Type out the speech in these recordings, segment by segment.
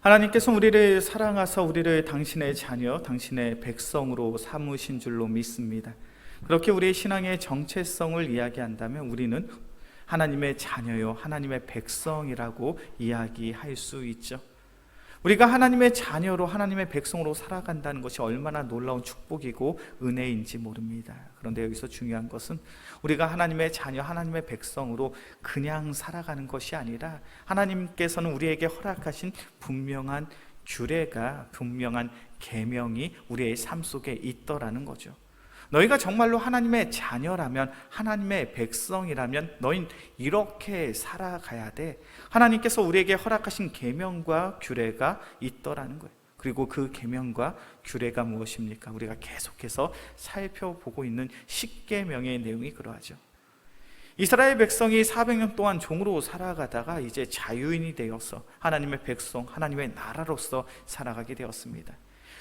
하나님께서 우리를 사랑하사 우리를 당신의 자녀, 당신의 백성으로 삼으신 줄로 믿습니다. 그렇게 우리의 신앙의 정체성을 이야기한다면 우리는 하나님의 자녀요, 하나님의 백성이라고 이야기할 수 있죠. 우리가 하나님의 자녀로, 하나님의 백성으로 살아간다는 것이 얼마나 놀라운 축복이고 은혜인지 모릅니다. 그런데 여기서 중요한 것은 우리가 하나님의 자녀, 하나님의 백성으로 그냥 살아가는 것이 아니라 하나님께서는 우리에게 허락하신 분명한 규례가, 분명한 계명이 우리의 삶 속에 있더라는 거죠. 너희가 정말로 하나님의 자녀라면, 하나님의 백성이라면 너희는 이렇게 살아가야 돼. 하나님께서 우리에게 허락하신 계명과 규례가 있더라는 거예요. 그리고 그 계명과 규례가 무엇입니까? 우리가 계속해서 살펴보고 있는 십계명의 내용이 그러하죠. 이스라엘 백성이 400년 동안 종으로 살아가다가 이제 자유인이 되어서 하나님의 백성, 하나님의 나라로서 살아가게 되었습니다.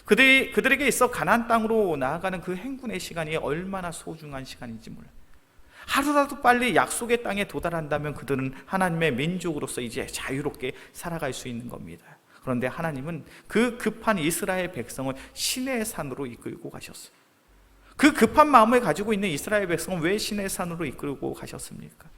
그들에게 있어 가나안 땅으로 나아가는 그 행군의 시간이 얼마나 소중한 시간인지 몰라요. 하루라도 빨리 약속의 땅에 도달한다면 그들은 하나님의 민족으로서 이제 자유롭게 살아갈 수 있는 겁니다. 그런데 하나님은 그 급한 이스라엘 백성을 시내 산으로 이끌고 가셨어요. 그 급한 마음을 가지고 있는 이스라엘 백성은 왜 시내 산으로 이끌고 가셨습니까?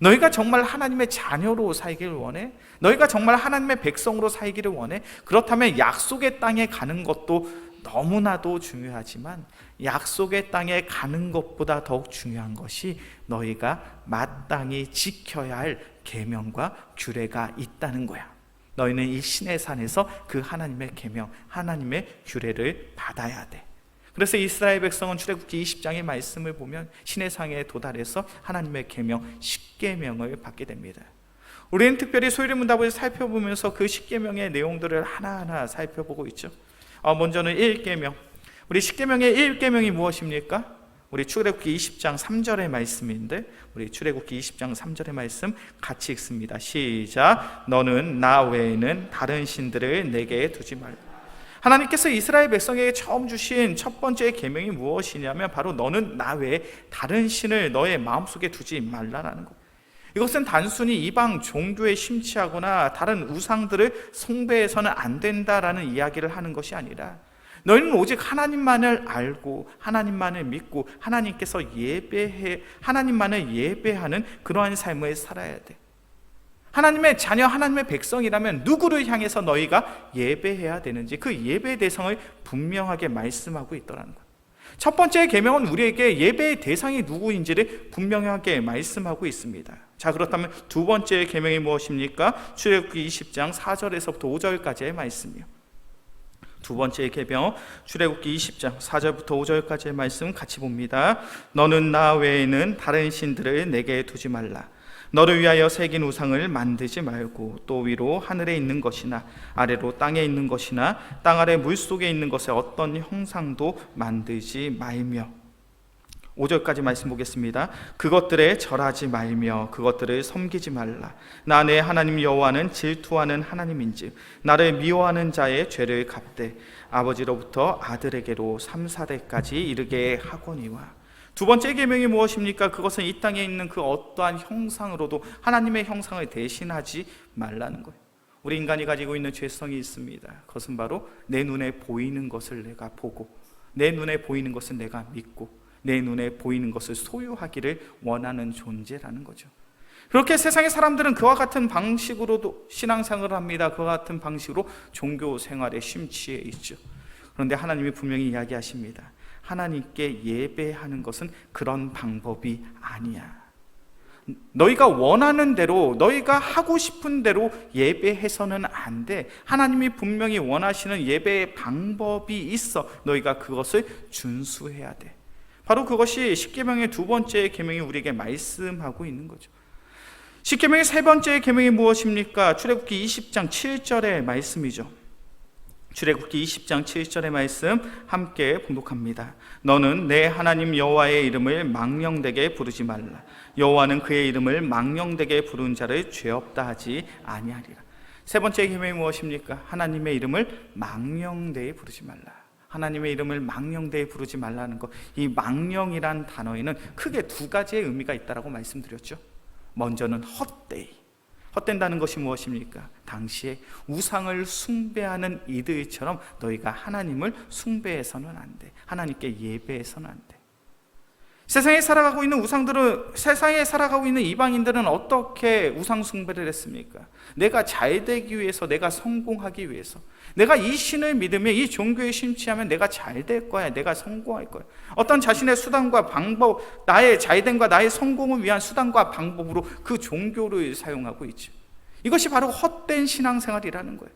너희가 정말 하나님의 자녀로 살기를 원해? 너희가 정말 하나님의 백성으로 살기를 원해? 그렇다면 약속의 땅에 가는 것도 너무나도 중요하지만 약속의 땅에 가는 것보다 더욱 중요한 것이 너희가 마땅히 지켜야 할 계명과 규례가 있다는 거야. 너희는 이 시내산에서 그 하나님의 계명, 하나님의 규례를 받아야 돼. 그래서 이스라엘 백성은 출애굽기 20장의 말씀을 보면 시내산에 도달해서 하나님의 계명, 십계명을 받게 됩니다. 우리는 특별히 소유리 문답을 살펴보면서 그 십계명의 내용들을 하나하나 살펴보고 있죠. 먼저는 1계명. 우리 십계명의 1계명이 무엇입니까? 우리 출애굽기 20장 3절의 말씀인데 우리 출애굽기 20장 3절의 말씀 같이 읽습니다. 시작. 너는 나 외에는 다른 신들을 내게 두지 말라. 하나님께서 이스라엘 백성에게 처음 주신 첫 번째 계명이 무엇이냐면 바로 너는 나 외에 다른 신을 너의 마음속에 두지 말라라는 것. 이것은 단순히 이방 종교에 심취하거나 다른 우상들을 숭배해서는 안 된다라는 이야기를 하는 것이 아니라 너희는 오직 하나님만을 알고 하나님만을 믿고 하나님만을 예배하는 그러한 삶을 살아야 돼. 하나님의 자녀, 하나님의 백성이라면 누구를 향해서 너희가 예배해야 되는지 그 예배의 대상을 분명하게 말씀하고 있더라는 거예요. 첫 번째 계명은 우리에게 예배의 대상이 누구인지를 분명하게 말씀하고 있습니다. 자, 그렇다면 두 번째 계명이 무엇입니까? 출애굽기 20장 4절에서부터 5절까지의 말씀이요. 두 번째 계명 출애굽기 20장 4절부터 5절까지의 말씀 같이 봅니다. 너는 나 외에는 다른 신들을 내게 두지 말라. 너를 위하여 새긴 우상을 만들지 말고 또 위로 하늘에 있는 것이나 아래로 땅에 있는 것이나 땅 아래 물속에 있는 것의 어떤 형상도 만들지 말며 5절까지 말씀 보겠습니다. 그것들에 절하지 말며 그것들을 섬기지 말라. 나 내 하나님 여호와는 질투하는 하나님인즉 나를 미워하는 자의 죄를 갚되 아버지로부터 아들에게로 3, 4대까지 이르게 하거니와. 두 번째 계명이 무엇입니까? 그것은 이 땅에 있는 그 어떠한 형상으로도 하나님의 형상을 대신하지 말라는 거예요. 우리 인간이 가지고 있는 죄성이 있습니다. 그것은 바로 내 눈에 보이는 것을 내가 보고 내 눈에 보이는 것을 내가 믿고 내 눈에 보이는 것을 소유하기를 원하는 존재라는 거죠. 그렇게 세상의 사람들은 그와 같은 방식으로도 신앙생활을 합니다. 그와 같은 방식으로 종교 생활에 심취해 있죠. 그런데 하나님이 분명히 이야기하십니다. 하나님께 예배하는 것은 그런 방법이 아니야. 너희가 원하는 대로, 너희가 하고 싶은 대로 예배해서는 안 돼. 하나님이 분명히 원하시는 예배의 방법이 있어. 너희가 그것을 준수해야 돼. 바로 그것이 십계명의 두 번째 계명이 우리에게 말씀하고 있는 거죠. 십계명의 세 번째 계명이 무엇입니까? 출애굽기 20장 7절의 말씀이죠. 출애굽기 20장 7절의 말씀 함께 봉독합니다. 너는 내 하나님 여호와의 이름을 망령되게 부르지 말라. 여호와는 그의 이름을 망령되게 부르는 자를 죄 없다 하지 아니하리라. 세 번째 계명이 무엇입니까? 하나님의 이름을 망령되게 부르지 말라. 하나님의 이름을 망령되게 부르지 말라는 것. 이 망령이란 단어에는 크게 두 가지의 의미가 있다라고 말씀드렸죠. 먼저는 헛되이. 헛된다는 것이 무엇입니까? 당시에 우상을 숭배하는 이들처럼 너희가 하나님을 숭배해서는 안 돼. 하나님께 예배해서는 안 돼. 세상에 살아가고 있는 세상에 살아가고 있는 이방인들은 어떻게 우상 숭배를 했습니까? 내가 잘 되기 위해서, 내가 성공하기 위해서, 내가 이 신을 믿으면, 이 종교에 심취하면 내가 잘 될 거야, 내가 성공할 거야. 어떤 자신의 수단과 방법, 나의 잘됨과 나의 성공을 위한 수단과 방법으로 그 종교를 사용하고 있죠. 이것이 바로 헛된 신앙생활이라는 거예요.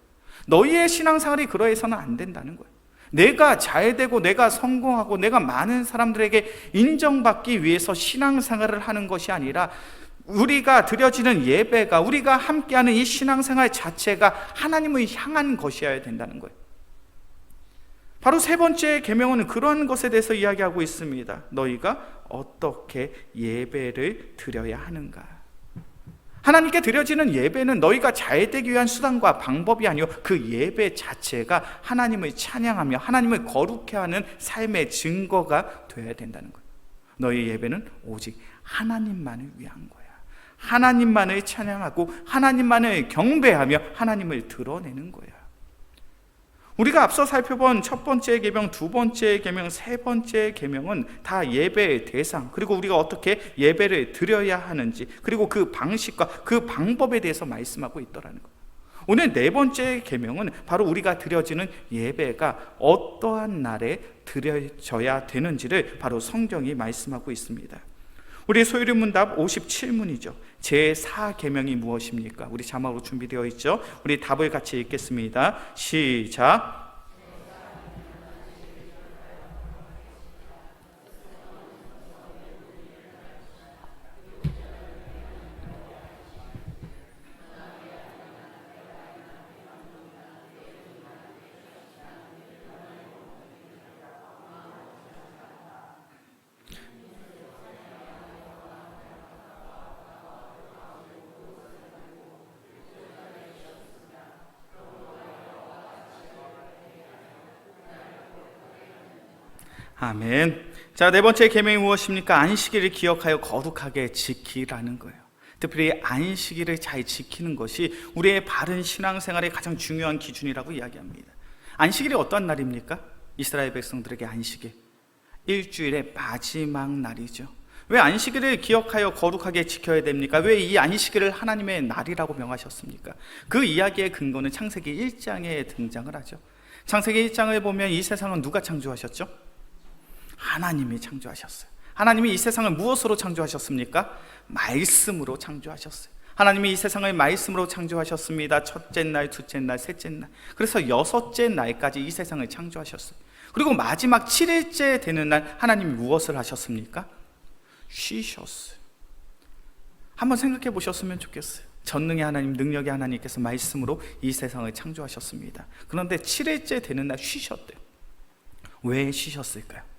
너희의 신앙생활이 그러해서는 안 된다는 거예요. 내가 잘되고 내가 성공하고 내가 많은 사람들에게 인정받기 위해서 신앙생활을 하는 것이 아니라 우리가 드려지는 예배가, 우리가 함께하는 이 신앙생활 자체가 하나님을 향한 것이어야 된다는 거예요. 바로 세 번째 계명은 그러한 것에 대해서 이야기하고 있습니다. 너희가 어떻게 예배를 드려야 하는가. 하나님께 드려지는 예배는 너희가 잘되기 위한 수단과 방법이 아니요 그 예배 자체가 하나님을 찬양하며 하나님을 거룩해 하는 삶의 증거가 되어야 된다는 거예요. 너희 예배는 오직 하나님만을 위한 거야. 하나님만을 찬양하고 하나님만을 경배하며 하나님을 드러내는 거야. 우리가 앞서 살펴본 첫 번째 계명, 두 번째 계명, 세 번째 계명은 다 예배의 대상, 그리고 우리가 어떻게 예배를 드려야 하는지, 그리고 그 방식과 그 방법에 대해서 말씀하고 있더라는 거예요. 오늘 네 번째 계명은 바로 우리가 드려지는 예배가 어떠한 날에 드려져야 되는지를 바로 성경이 말씀하고 있습니다. 우리 소유리 문답 57문이죠. 제4계명이 무엇입니까? 우리 자막으로 준비되어 있죠. 우리 답을 같이 읽겠습니다. 시작. 아멘. 자, 네 번째 계명이 무엇입니까? 안식일을 기억하여 거룩하게 지키라는 거예요. 특별히 안식일을 잘 지키는 것이 우리의 바른 신앙생활의 가장 중요한 기준이라고 이야기합니다. 안식일이 어떤 날입니까? 이스라엘 백성들에게 안식일, 일주일의 마지막 날이죠. 왜 안식일을 기억하여 거룩하게 지켜야 됩니까? 왜 이 안식일을 하나님의 날이라고 명하셨습니까? 그 이야기의 근거는 창세기 1장에 등장을 하죠. 창세기 1장을 보면 이 세상은 누가 창조하셨죠? 하나님이 창조하셨어요. 하나님이 이 세상을 무엇으로 창조하셨습니까? 말씀으로 창조하셨어요. 하나님이 이 세상을 말씀으로 창조하셨습니다. 첫째 날, 둘째 날, 셋째 날, 그래서 여섯째 날까지 이 세상을 창조하셨어요. 그리고 마지막 7일째 되는 날 하나님이 무엇을 하셨습니까? 쉬셨어요. 한번 생각해 보셨으면 좋겠어요. 전능의 하나님, 능력의 하나님께서 말씀으로 이 세상을 창조하셨습니다. 그런데 7일째 되는 날 쉬셨대요. 왜 쉬셨을까요?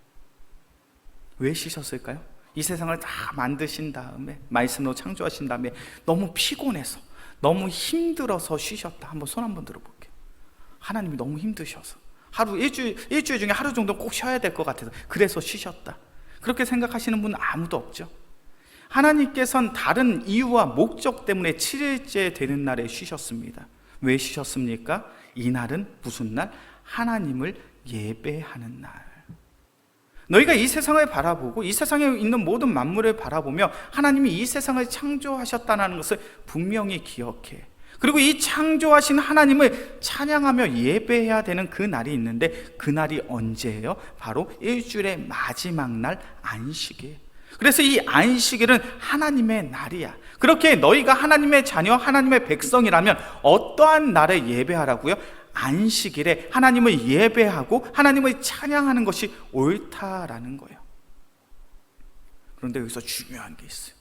왜 쉬셨을까요? 이 세상을 다 만드신 다음에, 말씀으로 창조하신 다음에 너무 피곤해서, 너무 힘들어서 쉬셨다. 한번 손 한번 들어볼게요. 하나님이 너무 힘드셔서, 일주일 중에 하루 정도 꼭 쉬어야 될 것 같아서 그래서 쉬셨다. 그렇게 생각하시는 분은 아무도 없죠. 하나님께서는 다른 이유와 목적 때문에 7일째 되는 날에 쉬셨습니다. 왜 쉬셨습니까? 이 날은 무슨 날? 하나님을 예배하는 날. 너희가 이 세상을 바라보고 이 세상에 있는 모든 만물을 바라보며 하나님이 이 세상을 창조하셨다는 것을 분명히 기억해. 그리고 이 창조하신 하나님을 찬양하며 예배해야 되는 그 날이 있는데, 그 날이 언제예요? 바로 일주일의 마지막 날 안식일. 그래서 이 안식일은 하나님의 날이야. 그렇게 너희가 하나님의 자녀, 하나님의 백성이라면 어떠한 날에 예배하라고요? 안식일에 하나님을 예배하고 하나님을 찬양하는 것이 옳다라는 거예요. 그런데 여기서 중요한 게 있어요.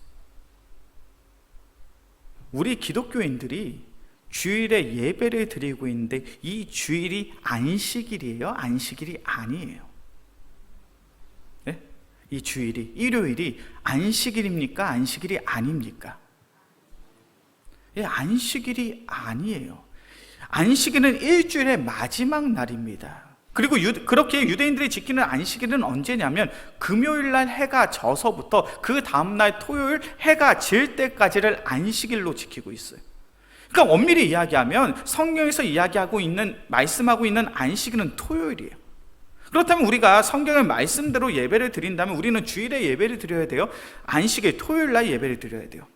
우리 기독교인들이 주일에 예배를 드리고 있는데 이 주일이 안식일이에요? 안식일이 아니에요? 네? 이 주일이, 일요일이 안식일입니까? 안식일이 아닙니까? 예, 안식일이 아니에요. 안식일은 일주일의 마지막 날입니다. 그리고 그렇게 유대인들이 지키는 안식일은 언제냐면 금요일날 해가 져서부터 그 다음날 토요일 해가 질 때까지를 안식일로 지키고 있어요. 그러니까 엄밀히 이야기하면 성경에서 이야기하고 있는, 말씀하고 있는 안식일은 토요일이에요. 그렇다면 우리가 성경의 말씀대로 예배를 드린다면 우리는 주일에 예배를 드려야 돼요? 안식일 토요일 날 예배를 드려야 돼요?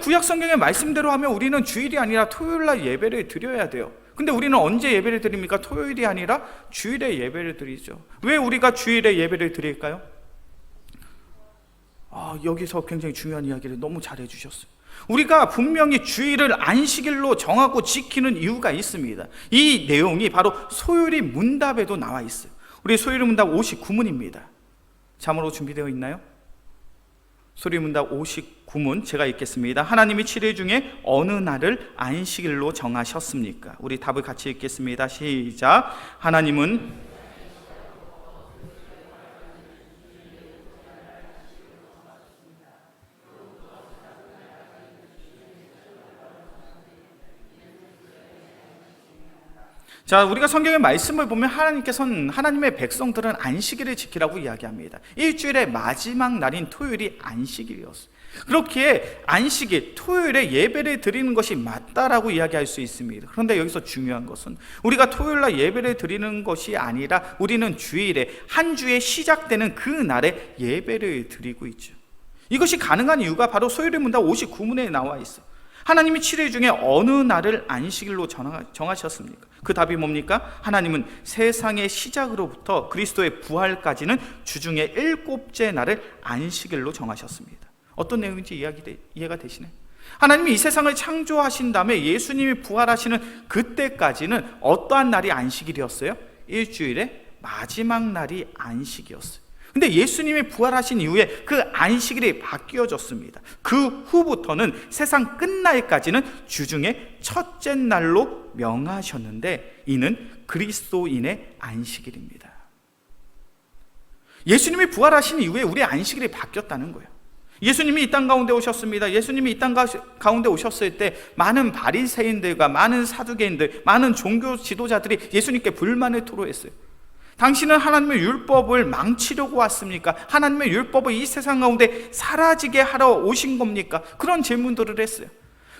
구약 성경의 말씀대로 하면 우리는 주일이 아니라 토요일 날 예배를 드려야 돼요. 근데 우리는 언제 예배를 드립니까? 토요일이 아니라 주일에 예배를 드리죠. 왜 우리가 주일에 예배를 드릴까요? 여기서 굉장히 중요한 이야기를 너무 잘해 주셨어요. 우리가 분명히 주일을 안식일로 정하고 지키는 이유가 있습니다. 이 내용이 바로 소요리 문답에도 나와 있어요. 우리 소요리 문답 59문입니다. 자막으로 준비되어 있나요? 소요리 문답 59문 제가 읽겠습니다. 하나님이 7일 중에 어느 날을 안식일로 정하셨습니까? 우리 답을 같이 읽겠습니다. 시작. 하나님은 자, 우리가 성경의 말씀을 보면 하나님께서는 하나님의 백성들은 안식일을 지키라고 이야기합니다. 일주일의 마지막 날인 토요일이 안식일이었어요. 그렇기에 안식일, 토요일에 예배를 드리는 것이 맞다라고 이야기할 수 있습니다. 그런데 여기서 중요한 것은 우리가 토요일날 예배를 드리는 것이 아니라 우리는 주일에, 한 주에 시작되는 그 날에 예배를 드리고 있죠. 이것이 가능한 이유가 바로 소요리 문답 59문에 나와 있어요. 하나님이 7일 중에 어느 날을 안식일로 정하셨습니까? 그 답이 뭡니까? 하나님은 세상의 시작으로부터 그리스도의 부활까지는 주중의 7째 날을 안식일로 정하셨습니다. 어떤 내용인지 이해가 되시나요? 하나님이 이 세상을 창조하신 다음에 예수님이 부활하시는 그때까지는 어떠한 날이 안식일이었어요? 일주일의 마지막 날이 안식이었어요. 근데 예수님이 부활하신 이후에 그 안식일이 바뀌어졌습니다. 그 후부터는 세상 끝날까지는 주중의 첫째 날로 명하셨는데 이는 그리스도인의 안식일입니다. 예수님이 부활하신 이후에 우리의 안식일이 바뀌었다는 거예요. 예수님이 이 땅 가운데 오셨습니다. 예수님이 이 땅 가운데 오셨을 때 많은 바리새인들과 많은 사두개인들, 많은 종교 지도자들이 예수님께 불만을 토로했어요. 당신은 하나님의 율법을 망치려고 왔습니까? 하나님의 율법을 이 세상 가운데 사라지게 하러 오신 겁니까? 그런 질문들을 했어요.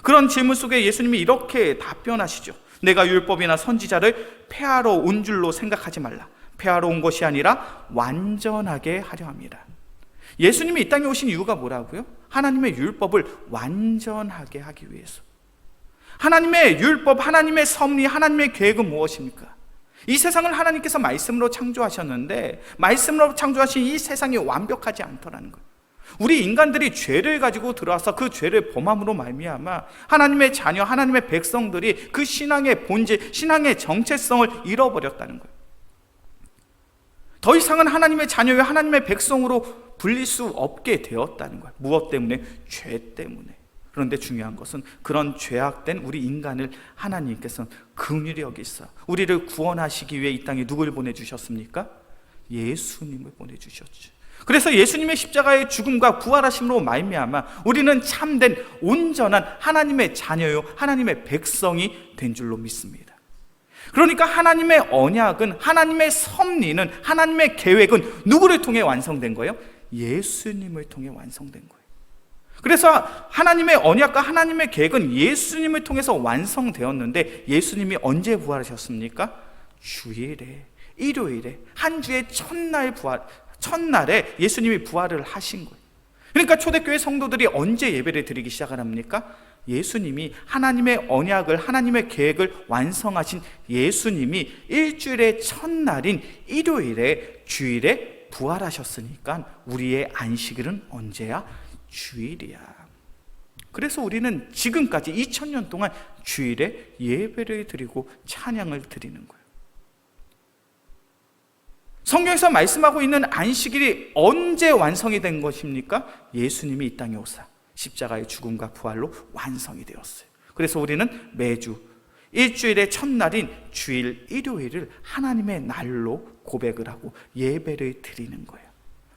그런 질문 속에 예수님이 이렇게 답변하시죠. 내가 율법이나 선지자를 폐하러 온 줄로 생각하지 말라. 폐하러 온 것이 아니라 완전하게 하려 합니다. 예수님이 이 땅에 오신 이유가 뭐라고요? 하나님의 율법을 완전하게 하기 위해서. 하나님의 율법, 하나님의 섭리, 하나님의 계획은 무엇입니까? 이 세상을 하나님께서 말씀으로 창조하셨는데 말씀으로 창조하신 이 세상이 완벽하지 않더라는 거예요. 우리 인간들이 죄를 가지고 들어와서 그 죄를 범함으로 말미암아 하나님의 자녀, 하나님의 백성들이 그 신앙의 본질, 신앙의 정체성을 잃어버렸다는 거예요. 더 이상은 하나님의 자녀와 하나님의 백성으로 불릴 수 없게 되었다는 거예요. 무엇 때문에? 죄 때문에. 그런데 중요한 것은 그런 죄악된 우리 인간을 하나님께서는 긍휼히 여기사 우리를 구원하시기 위해 이 땅에 누굴 보내주셨습니까? 예수님을 보내주셨죠. 그래서 예수님의 십자가의 죽음과 부활하심으로 말미암아 우리는 참된 온전한 하나님의 자녀요 하나님의 백성이 된 줄로 믿습니다. 그러니까 하나님의 언약은, 하나님의 섭리는, 하나님의 계획은 누구를 통해 완성된 거예요? 예수님을 통해 완성된 거예요. 그래서 하나님의 언약과 하나님의 계획은 예수님을 통해서 완성되었는데 예수님이 언제 부활하셨습니까? 주일에, 일요일에, 한 주의 첫날에 예수님이 부활을 하신 거예요. 그러니까 초대교회 성도들이 언제 예배를 드리기 시작합니까? 예수님이 하나님의 언약을, 하나님의 계획을 완성하신 예수님이 일주일의 첫날인 일요일에, 주일에 부활하셨으니까 우리의 안식일은 언제야? 주일이야. 그래서 우리는 지금까지 2000년 동안 주일에 예배를 드리고 찬양을 드리는 거예요. 성경에서 말씀하고 있는 안식일이 언제 완성이 된 것입니까? 예수님이 이 땅에 오사 십자가의 죽음과 부활로 완성이 되었어요. 그래서 우리는 매주 일주일의 첫날인 주일 일요일을 하나님의 날로 고백을 하고 예배를 드리는 거예요.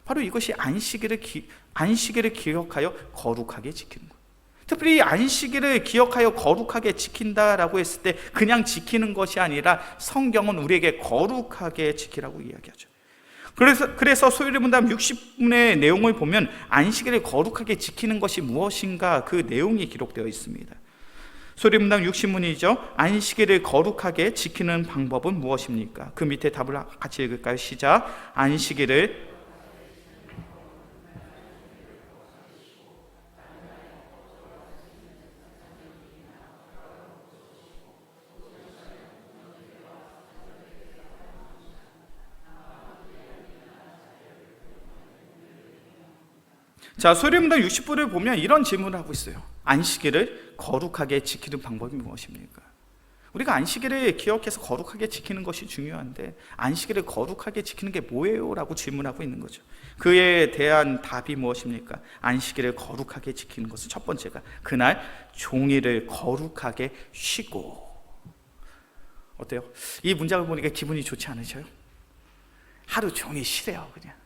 바로 이것이 안식일을 기억하여 거룩하게 지키는 거예요. 특별히 이 안식일을 기억하여 거룩하게 지킨다라고 했을 때 그냥 지키는 것이 아니라 성경은 우리에게 거룩하게 지키라고 이야기하죠. 그래서 소요리 문답 60분의 내용을 보면 안식일을 거룩하게 지키는 것이 무엇인가 그 내용이 기록되어 있습니다. 소요리 문답 60문이죠. 안식일을 거룩하게 지키는 방법은 무엇입니까? 그 밑에 답을 같이 읽을까요? 시작. 안식일을 자, 소리문답 60부를 보면 이런 질문을 하고 있어요. 안식일을 거룩하게 지키는 방법이 무엇입니까? 우리가 안식일을 기억해서 거룩하게 지키는 것이 중요한데 안식일을 거룩하게 지키는 게 뭐예요? 라고 질문하고 있는 거죠. 그에 대한 답이 무엇입니까? 안식일을 거룩하게 지키는 것은 첫 번째가 그날 종일을 거룩하게 쉬고. 어때요? 이 문장을 보니까 기분이 좋지 않으셔요? 하루 종일 쉬래요, 그냥.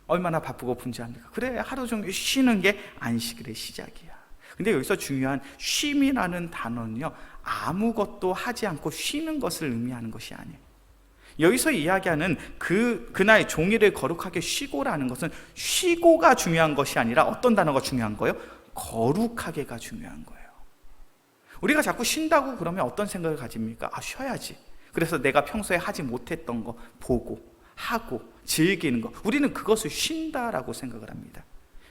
얼마나 바쁘고 분주합니까? 그래, 하루 종일 쉬는 게 안식일의 시작이야. 근데 여기서 중요한 쉼이라는 단어는요, 아무것도 하지 않고 쉬는 것을 의미하는 것이 아니에요. 여기서 이야기하는 그날 종일을 거룩하게 쉬고라는 것은 쉬고가 중요한 것이 아니라 어떤 단어가 중요한 거예요? 거룩하게가 중요한 거예요. 우리가 자꾸 쉰다고 그러면 어떤 생각을 가집니까? 아, 쉬어야지. 그래서 내가 평소에 하지 못했던 거 보고 하고 즐기는 것, 우리는 그것을 쉰다라고 생각을 합니다.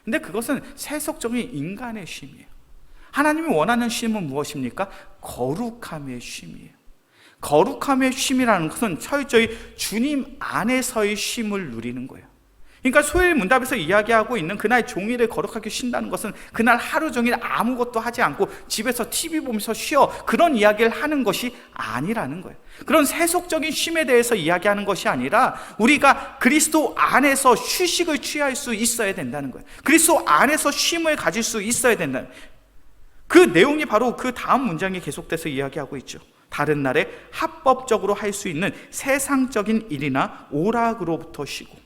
근데 그것은 세속적인 인간의 쉼이에요. 하나님이 원하는 쉼은 무엇입니까? 거룩함의 쉼이에요. 거룩함의 쉼이라는 것은 철저히 주님 안에서의 쉼을 누리는 거예요. 그러니까 소요일 문답에서 이야기하고 있는 그날 종일을 거룩하게 쉰다는 것은 그날 하루 종일 아무것도 하지 않고 집에서 TV 보면서 쉬어, 그런 이야기를 하는 것이 아니라는 거예요. 그런 세속적인 쉼에 대해서 이야기하는 것이 아니라 우리가 그리스도 안에서 휴식을 취할 수 있어야 된다는 거예요. 그리스도 안에서 쉼을 가질 수 있어야 된다는 거예요. 그 내용이 바로 그 다음 문장에 계속돼서 이야기하고 있죠. 다른 날에 합법적으로 할 수 있는 세상적인 일이나 오락으로부터 쉬고.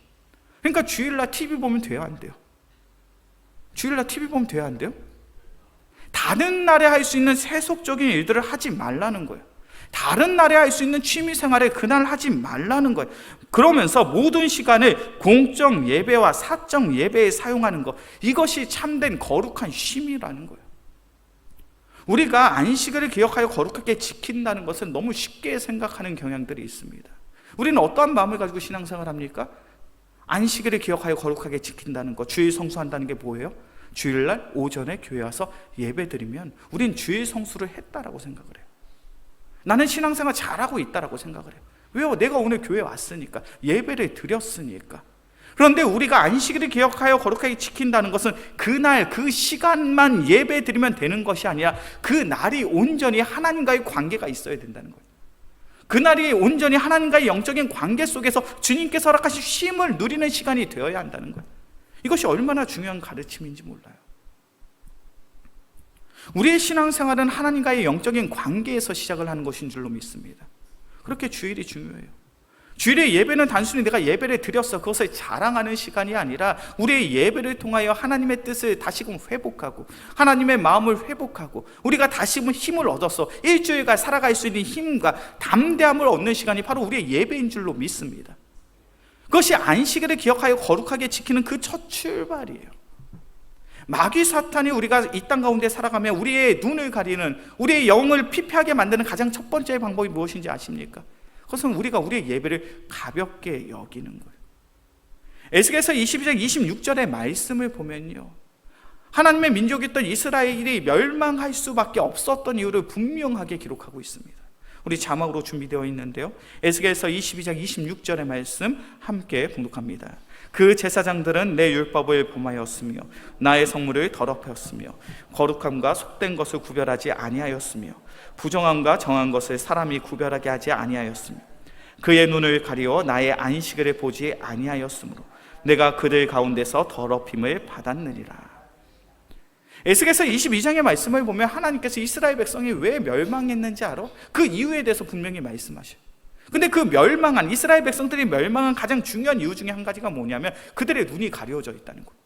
그러니까 주일날 TV 보면 돼요, 안 돼요? 주일날 TV 보면 돼요, 안 돼요? 다른 날에 할 수 있는 세속적인 일들을 하지 말라는 거예요. 다른 날에 할 수 있는 취미 생활을 그날 하지 말라는 거예요. 그러면서 모든 시간을 공적 예배와 사적 예배에 사용하는 것, 이것이 참된 거룩한 쉼이라는 거예요. 우리가 안식일을 기억하여 거룩하게 지킨다는 것은 너무 쉽게 생각하는 경향들이 있습니다. 우리는 어떠한 마음을 가지고 신앙생활을 합니까? 안식일을 기억하여 거룩하게 지킨다는 것, 주일 성수한다는 게 뭐예요? 주일날 오전에 교회 와서 예배드리면 우린 주일 성수를 했다라고 생각을 해요. 나는 신앙생활 잘하고 있다라고 생각을 해요. 왜요? 내가 오늘 교회 왔으니까, 예배를 드렸으니까. 그런데 우리가 안식일을 기억하여 거룩하게 지킨다는 것은 그날 그 시간만 예배드리면 되는 것이 아니라 그 날이 온전히 하나님과의 관계가 있어야 된다는 거예요. 그날이 온전히 하나님과의 영적인 관계 속에서 주님께서 허락하신 쉼을 누리는 시간이 되어야 한다는 거예요. 이것이 얼마나 중요한 가르침인지 몰라요. 우리의 신앙생활은 하나님과의 영적인 관계에서 시작을 하는 것인 줄로 믿습니다. 그렇게 주일이 중요해요. 주일의 예배는 단순히 내가 예배를 드렸어, 그것을 자랑하는 시간이 아니라 우리의 예배를 통하여 하나님의 뜻을 다시금 회복하고 하나님의 마음을 회복하고 우리가 다시금 힘을 얻어서 일주일간 살아갈 수 있는 힘과 담대함을 얻는 시간이 바로 우리의 예배인 줄로 믿습니다. 그것이 안식일을 기억하여 거룩하게 지키는 그 첫 출발이에요. 마귀 사탄이 우리가 이 땅 가운데 살아가며 우리의 눈을 가리는, 우리의 영을 피폐하게 만드는 가장 첫 번째 방법이 무엇인지 아십니까? 그것은 우리가 우리의 예배를 가볍게 여기는 거예요. 에스겔서 22장 26절의 말씀을 보면요, 하나님의 민족이었던 이스라엘이 멸망할 수밖에 없었던 이유를 분명하게 기록하고 있습니다. 우리 자막으로 준비되어 있는데요, 에스겔서 22장 26절의 말씀 함께 봉독합니다. 그 제사장들은 내 율법을 범하였으며 나의 성물을 더럽혔으며 거룩함과 속된 것을 구별하지 아니하였으며 부정함과 정한 것을 사람이 구별하게 하지 아니하였으며 그의 눈을 가리워 나의 안식일을 보지 아니하였으므로 내가 그들 가운데서 더럽힘을 받았느니라. 에스겔서 22장의 말씀을 보면 하나님께서 이스라엘 백성이 왜 멸망했는지 알아? 그 이유에 대해서 분명히 말씀하셔요. 근데 그 멸망한, 이스라엘 백성들이 멸망한 가장 중요한 이유 중에 한 가지가 뭐냐면 그들의 눈이 가려져 있다는 거예요.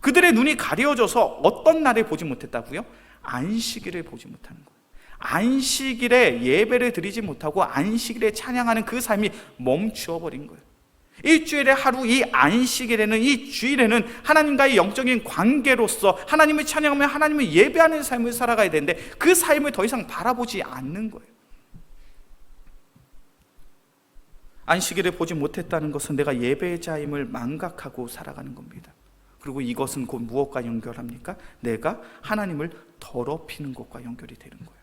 그들의 눈이 가려져서 어떤 날을 보지 못했다고요? 안식일을 보지 못하는 거예요. 안식일에 예배를 드리지 못하고 안식일에 찬양하는 그 삶이 멈추어 버린 거예요. 일주일의 하루, 이 안식일에는, 이 주일에는 하나님과의 영적인 관계로서 하나님을 찬양하며 하나님을 예배하는 삶을 살아가야 되는데 그 삶을 더 이상 바라보지 않는 거예요. 안식일을 보지 못했다는 것은 내가 예배자임을 망각하고 살아가는 겁니다. 그리고 이것은 곧 무엇과 연결합니까? 내가 하나님을 더럽히는 것과 연결이 되는 거예요.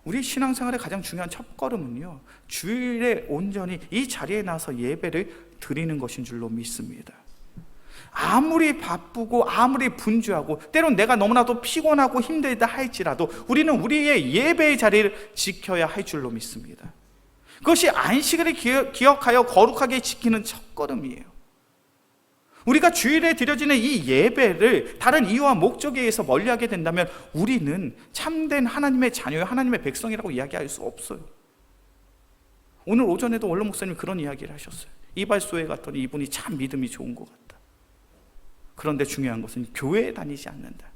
우리 신앙생활의 가장 중요한 첫걸음은요, 주일에 온전히 이 자리에 나와서 예배를 드리는 것인 줄로 믿습니다. 아무리 바쁘고 아무리 분주하고 때론 내가 너무나도 피곤하고 힘들다 할지라도 우리는 우리의 예배의 자리를 지켜야 할 줄로 믿습니다. 그것이 안식일을 기억하여 거룩하게 지키는 첫걸음이에요. 우리가 주일에 드려지는 이 예배를 다른 이유와 목적에 의해서 멀리하게 된다면 우리는 참된 하나님의 자녀요, 하나님의 백성이라고 이야기할 수 없어요. 오늘 오전에도 원로 목사님이 그런 이야기를 하셨어요. 이발소에 갔더니 이분이 참 믿음이 좋은 것 같다. 그런데 중요한 것은 교회에 다니지 않는다.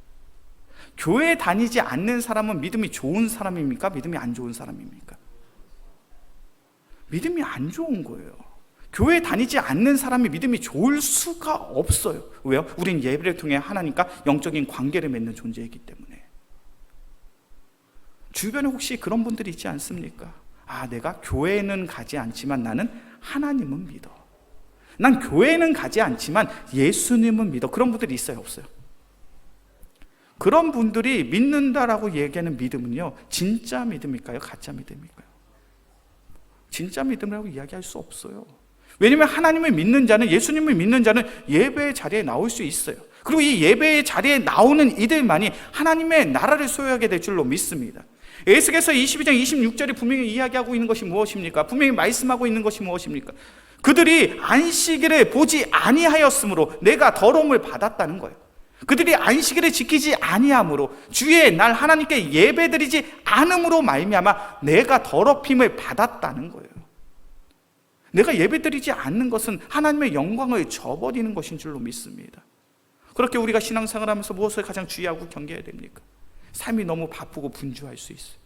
교회에 다니지 않는 사람은 믿음이 좋은 사람입니까? 믿음이 안 좋은 사람입니까? 믿음이 안 좋은 거예요. 교회에 다니지 않는 사람이 믿음이 좋을 수가 없어요. 왜요? 우린 예배를 통해 하나님과 영적인 관계를 맺는 존재이기 때문에. 주변에 혹시 그런 분들이 있지 않습니까? 아, 내가 교회는 가지 않지만 나는 하나님은 믿어. 난 교회는 가지 않지만 예수님은 믿어. 그런 분들이 있어요, 없어요? 그런 분들이 믿는다라고 얘기하는 믿음은요, 진짜 믿음일까요? 가짜 믿음일까요? 진짜 믿음이라고 이야기할 수 없어요. 왜냐하면 하나님을 믿는 자는, 예수님을 믿는 자는 예배의 자리에 나올 수 있어요. 그리고 이 예배의 자리에 나오는 이들만이 하나님의 나라를 소유하게 될 줄로 믿습니다. 에스겔서 22장 26절이 분명히 이야기하고 있는 것이 무엇입니까? 분명히 말씀하고 있는 것이 무엇입니까? 그들이 안식일을 보지 아니하였으므로 내가 더러움을 받았다는 거예요. 그들이 안식일을 지키지 아니함으로, 주의 날 하나님께 예배드리지 않음으로 말미암아 내가 더럽힘을 받았다는 거예요. 내가 예배드리지 않는 것은 하나님의 영광을 저버리는 것인 줄로 믿습니다. 그렇게 우리가 신앙생활하면서 무엇을 가장 주의하고 경계해야 됩니까? 삶이 너무 바쁘고 분주할 수 있어요.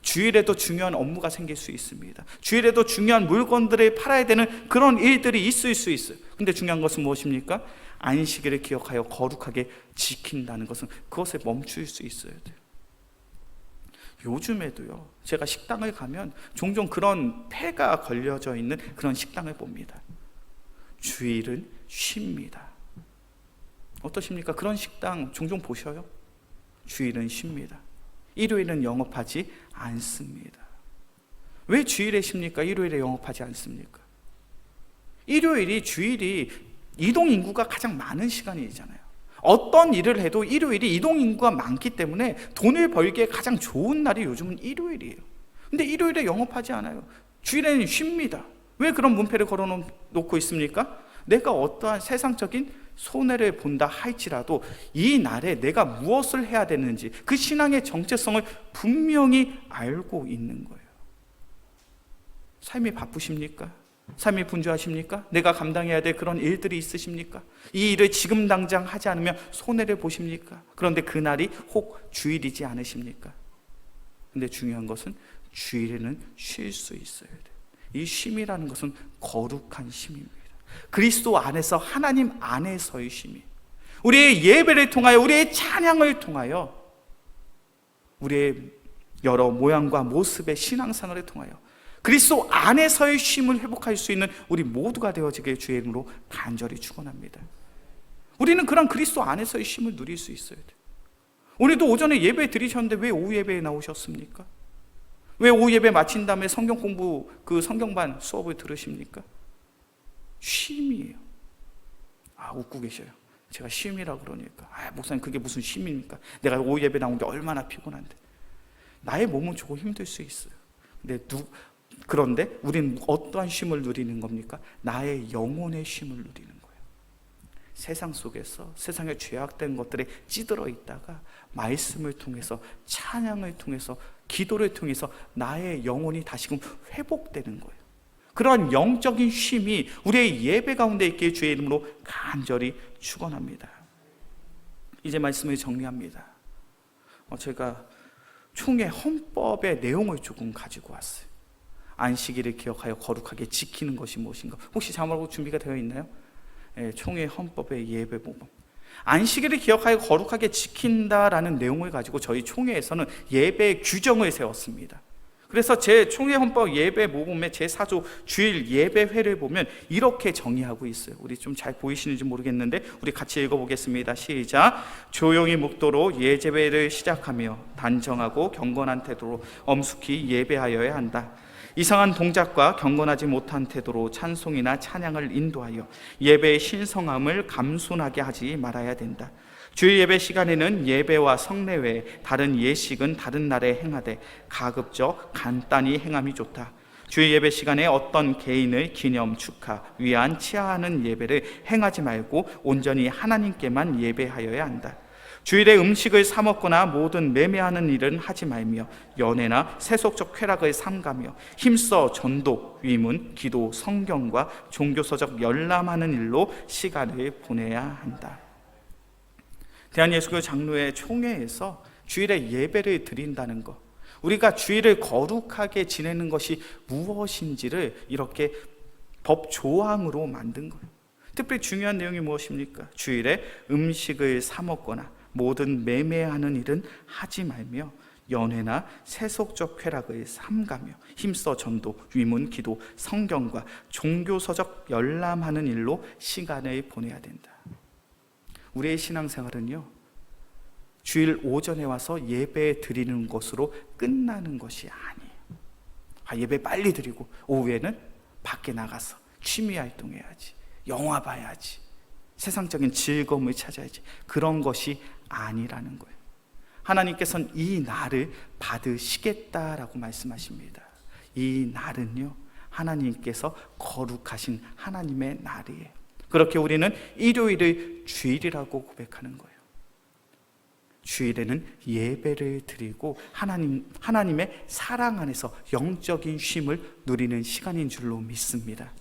주일에도 중요한 업무가 생길 수 있습니다. 주일에도 중요한 물건들을 팔아야 되는 그런 일들이 있을 수 있어요. 근데 중요한 것은 무엇입니까? 안식일을 기억하여 거룩하게 지킨다는 것은 그것에 멈출 수 있어야 돼요. 요즘에도요, 제가 식당을 가면 종종 그런 폐가 걸려져 있는 그런 식당을 봅니다. 주일은 쉽니다. 어떠십니까? 그런 식당 종종 보셔요? 주일은 쉽니다. 일요일은 영업하지 않습니다. 왜 주일에 쉽니까? 일요일에 영업하지 않습니까? 일요일이, 주일이 이동인구가 가장 많은 시간이잖아요. 어떤 일을 해도 일요일이 이동인구가 많기 때문에 돈을 벌기에 가장 좋은 날이 요즘은 일요일이에요. 근데 일요일에 영업하지 않아요. 주일에는 쉽니다. 왜 그런 문패를 걸어놓고 있습니까? 내가 어떠한 세상적인 손해를 본다 할지라도 이 날에 내가 무엇을 해야 되는지 그 신앙의 정체성을 분명히 알고 있는 거예요. 삶이 바쁘십니까? 삶이 분주하십니까? 내가 감당해야 될 그런 일들이 있으십니까? 이 일을 지금 당장 하지 않으면 손해를 보십니까? 그런데 그날이 혹 주일이지 않으십니까? 근데 중요한 것은 주일에는 쉴 수 있어야 돼요. 이 쉼이라는 것은 거룩한 쉼입니다. 그리스도 안에서, 하나님 안에서의 쉼이, 우리의 예배를 통하여, 우리의 찬양을 통하여, 우리의 여러 모양과 모습의 신앙생활을 통하여 그리스도 안에서의 쉼을 회복할 수 있는 우리 모두가 되어지길 주의 이름으로 간절히 축원합니다. 우리는 그런 그리스도 안에서의 쉼을 누릴 수 있어야 돼요. 오늘도 오전에 예배 드리셨는데 왜 오후 예배에 나오셨습니까? 왜 오후 예배 마친 다음에 성경 공부, 그 성경반 수업을 들으십니까? 쉼이에요. 아, 웃고 계셔요. 제가 쉼이라 그러니까. 아, 목사님 그게 무슨 쉼입니까? 내가 오후 예배 나온 게 얼마나 피곤한데. 나의 몸은 조금 힘들 수 있어요. 그런데 우리는 어떠한 쉼을 누리는 겁니까? 나의 영혼의 쉼을 누리는 거예요. 세상 속에서 세상에 죄악된 것들에 찌들어 있다가 말씀을 통해서, 찬양을 통해서, 기도를 통해서 나의 영혼이 다시금 회복되는 거예요. 그러한 영적인 쉼이 우리의 예배 가운데 있기에 주의 이름으로 간절히 축원합니다. 이제 말씀을 정리합니다. 제가 총회 헌법의 내용을 조금 가지고 왔어요. 안식일을 기억하여 거룩하게 지키는 것이 무엇인가? 혹시 자막으로 준비가 되어 있나요? 총회 헌법의 예배 모범. 안식일을 기억하여 거룩하게 지킨다라는 내용을 가지고 저희 총회에서는 예배 규정을 세웠습니다. 그래서 제 총회 헌법 예배 모범의 제4조 주일 예배회를 보면 이렇게 정의하고 있어요. 우리 좀 잘 보이시는지 모르겠는데 우리 같이 읽어보겠습니다. 시작. 조용히 묵도록 예배를 시작하며 단정하고 경건한 태도로 엄숙히 예배하여야 한다. 이상한 동작과 경건하지 못한 태도로 찬송이나 찬양을 인도하여 예배의 신성함을 감순하게 하지 말아야 된다. 주일 예배 시간에는 예배와 성례 외에 다른 예식은 다른 날에 행하되 가급적 간단히 행함이 좋다. 주일 예배 시간에 어떤 개인의 기념, 축하, 위안, 치하하는 예배를 행하지 말고 온전히 하나님께만 예배하여야 한다. 주일에 음식을 사 먹거나 모든 매매하는 일은 하지 말며 연애나 세속적 쾌락을 삼가며 힘써 전도, 위문, 기도, 성경과 종교서적 열람하는 일로 시간을 보내야 한다. 대한예수교 장로회 총회에서 주일에 예배를 드린다는 것, 우리가 주일을 거룩하게 지내는 것이 무엇인지를 이렇게 법 조항으로 만든 거예요. 특별히 중요한 내용이 무엇입니까? 주일에 음식을 사 먹거나 모든 매매하는 일은 하지 말며 연회나 세속적 쾌락을 삼가며 힘써 전도, 위문, 기도, 성경과 종교서적 열람하는 일로 시간을 보내야 된다. 우리의 신앙생활은요, 주일 오전에 와서 예배 드리는 것으로 끝나는 것이 아니에요. 예배 빨리 드리고 오후에는 밖에 나가서 취미 활동해야지, 영화 봐야지, 세상적인 즐거움을 찾아야지, 그런 것이 아니라는 거예요. 하나님께서는 이 날을 받으시겠다라고 말씀하십니다. 이 날은요, 하나님께서 거룩하신 하나님의 날이에요. 그렇게 우리는 일요일을 주일이라고 고백하는 거예요. 주일에는 예배를 드리고 하나님의 사랑 안에서 영적인 쉼을 누리는 시간인 줄로 믿습니다.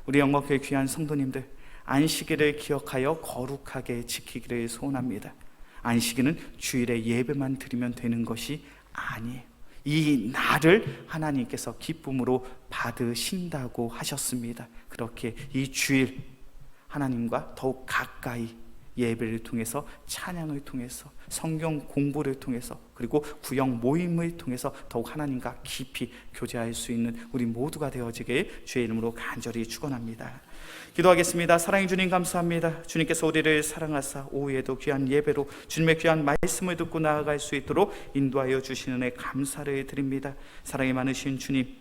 우리 영광교회 귀한 성도님들, 안식일을 기억하여 거룩하게 지키기를 소원합니다. 안식일은 주일에 예배만 드리면 되는 것이 아니에요. 이 날을 하나님께서 기쁨으로 받으신다고 하셨습니다. 그렇게 이 주일 하나님과 더욱 가까이 예배를 통해서, 찬양을 통해서, 성경 공부를 통해서, 그리고 구역 모임을 통해서 더욱 하나님과 깊이 교제할 수 있는 우리 모두가 되어지길 주의 이름으로 간절히 축원합니다. 기도하겠습니다. 사랑의 주님, 감사합니다. 주님께서 우리를 사랑하사 오후에도 귀한 예배로 주님의 귀한 말씀을 듣고 나아갈 수 있도록 인도하여 주시는 은혜 감사를 드립니다. 사랑이 많으신 주님,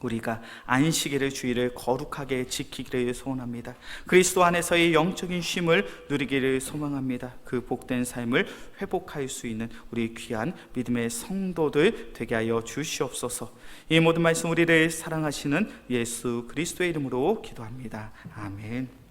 우리가 안식일의 주일을 거룩하게 지키기를 소원합니다. 그리스도 안에서의 영적인 쉼을 누리기를 소망합니다. 그 복된 삶을 회복할 수 있는 우리 귀한 믿음의 성도들 되게 하여 주시옵소서. 이 모든 말씀 우리를 사랑하시는 예수 그리스도의 이름으로 기도합니다. 아멘.